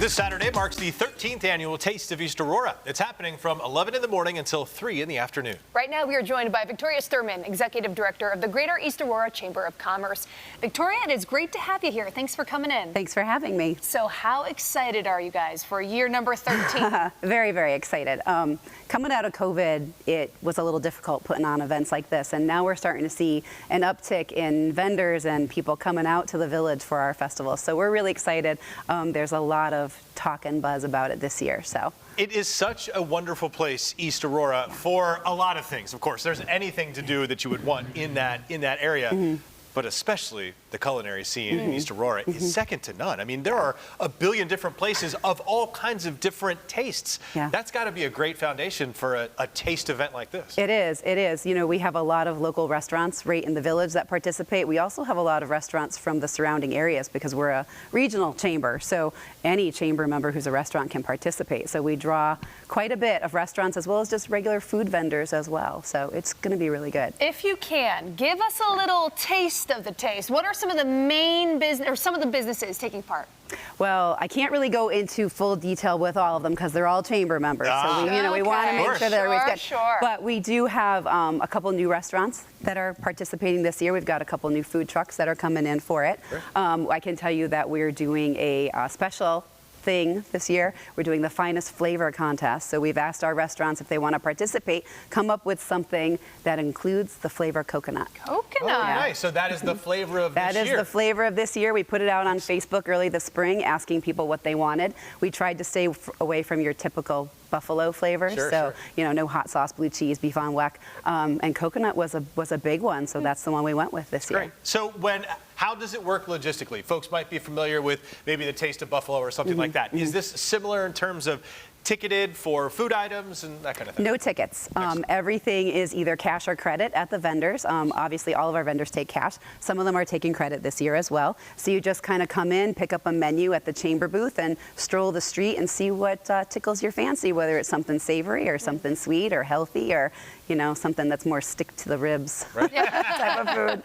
This Saturday marks the 13th annual Taste of East Aurora. It's happening from 11 in the morning until 3 in the afternoon. Right now, we are joined by Victoria Sturman, Executive Director of the Greater East Aurora Chamber of Commerce. Victoria, it is great to have you here. Thanks for coming in. Thanks for having me. So how excited are you guys for year number 13? Very, very excited. Coming out of COVID, it was a little difficult putting on events like this, and now we're starting to see an uptick in vendors and people coming out to the village for our festival. So we're really excited. There's a lot of talk and buzz about it this year. So it is such a wonderful place, East Aurora, for a lot of things. Of course, there's anything to do that you would want in that area. But especially the culinary scene in East Aurora is second to none. I mean, there are a billion different places of all kinds of different tastes. Yeah. That's got to be a great foundation for a taste event like this. It is, it is. You know, we have a lot of local restaurants right in the village that participate. We also have a lot of restaurants from the surrounding areas because we're a regional chamber. So any chamber member who's a restaurant can participate. So we draw quite a bit of restaurants as well as just regular food vendors as well. So it's going to be really good. If you can, give us a little taste of the taste. What are some of the main business or some of the businesses taking part? Well, I can't really go into full detail with all of them because they're all chamber members. So we want to make sure that everybody's good. Sure. But we do have a couple new restaurants that are participating this year. We've got a couple new food trucks that are coming in for it. Sure. I can tell you that we're doing a special thing this year. We're doing the finest flavor contest. So we've asked our restaurants if they want to participate, come up with something that includes the flavor coconut. Coconut. Oh, nice. So that is the flavor of this year. That is the flavor of this year. We put it out on Facebook early this spring, asking people what they wanted. We tried to stay away from your typical buffalo flavors. Sure. You know, no hot sauce, blue cheese, beef on weck. And coconut was a big one. So that's the one we went with this year. Great. So how does it work logistically? Folks might be familiar with maybe the Taste of Buffalo or something like that. Is this similar in terms of ticketed for food items and that kind of thing? No tickets. Everything is either cash or credit at the vendors. Obviously, all of our vendors take cash. Some of them are taking credit this year as well. So you just kind of come in, pick up a menu at the chamber booth, and stroll the street and see what tickles your fancy, whether it's something savory or something sweet or healthy or, you know, something that's more stick to the ribs type of food.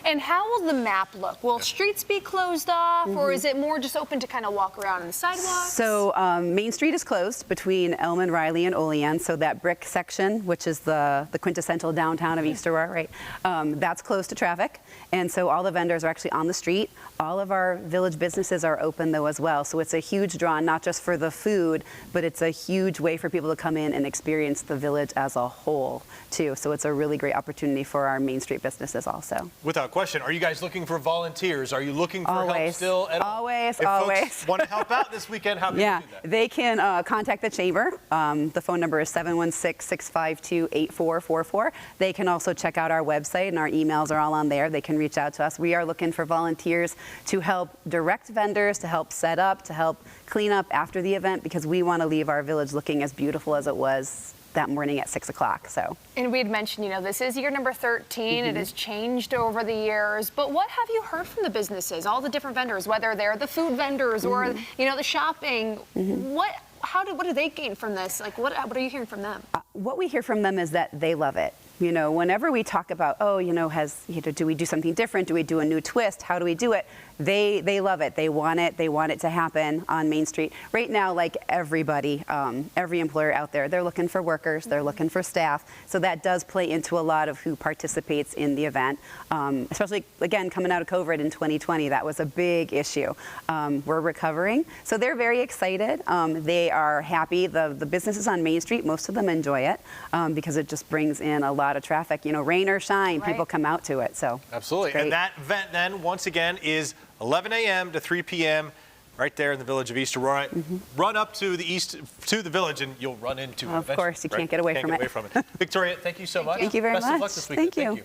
And how will the map look? Will streets be closed off, or is it more just open to kind of walk around on the sidewalks? So Main Street is closed between Elm and Riley and Olean. So that brick section, which is the quintessential downtown of East Aurora, right? That's closed to traffic. And so all the vendors are actually on the street. All of our village businesses are open though as well. So it's a huge draw, not just for the food, but it's a huge way for people to come in and experience the village as a whole too. So it's a really great opportunity for our Main Street businesses also. Without question. Are you guys looking for volunteers? Are you looking for help still at all? Always. If folks want to help out this weekend, how can you do that? They can contact the chamber. The phone number is 716-652-8444. They can also check out our website, and our emails are all on there. They can reach out to us. We are looking for volunteers to help direct vendors, to help set up, to help clean up after the event, because we want to leave our village looking as beautiful as it was that morning at 6 o'clock. So. And we had mentioned, you know, this is year number 13. It has changed over the years. But what have you heard from the businesses, all the different vendors, whether they're the food vendors or, you know, the shopping? What do they gain from this? Like, what are you hearing from them? What we hear from them is that they love it. You know, whenever we talk about, do we do something different? Do we do a new twist? How do we do it? They love it. They want it. They want it to happen on Main Street. Right now, like everybody, every employer out there, they're looking for workers. They're looking for staff. So that does play into a lot of who participates in the event. Especially, again, coming out of COVID in 2020, that was a big issue. We're recovering. So they're very excited. They are happy. The businesses on Main Street, most of them enjoy it because it just brings in a lot of traffic. You know, rain or shine, people come out to it. So absolutely. And that event then, once again, is 11 a.m. to 3 p.m. right there in the village of East Aurora. Run up to the village, and you'll run into it. Of course, you can't get away from it. Victoria, thank you so much. Thank you very much. Best of luck this weekend. Thank you.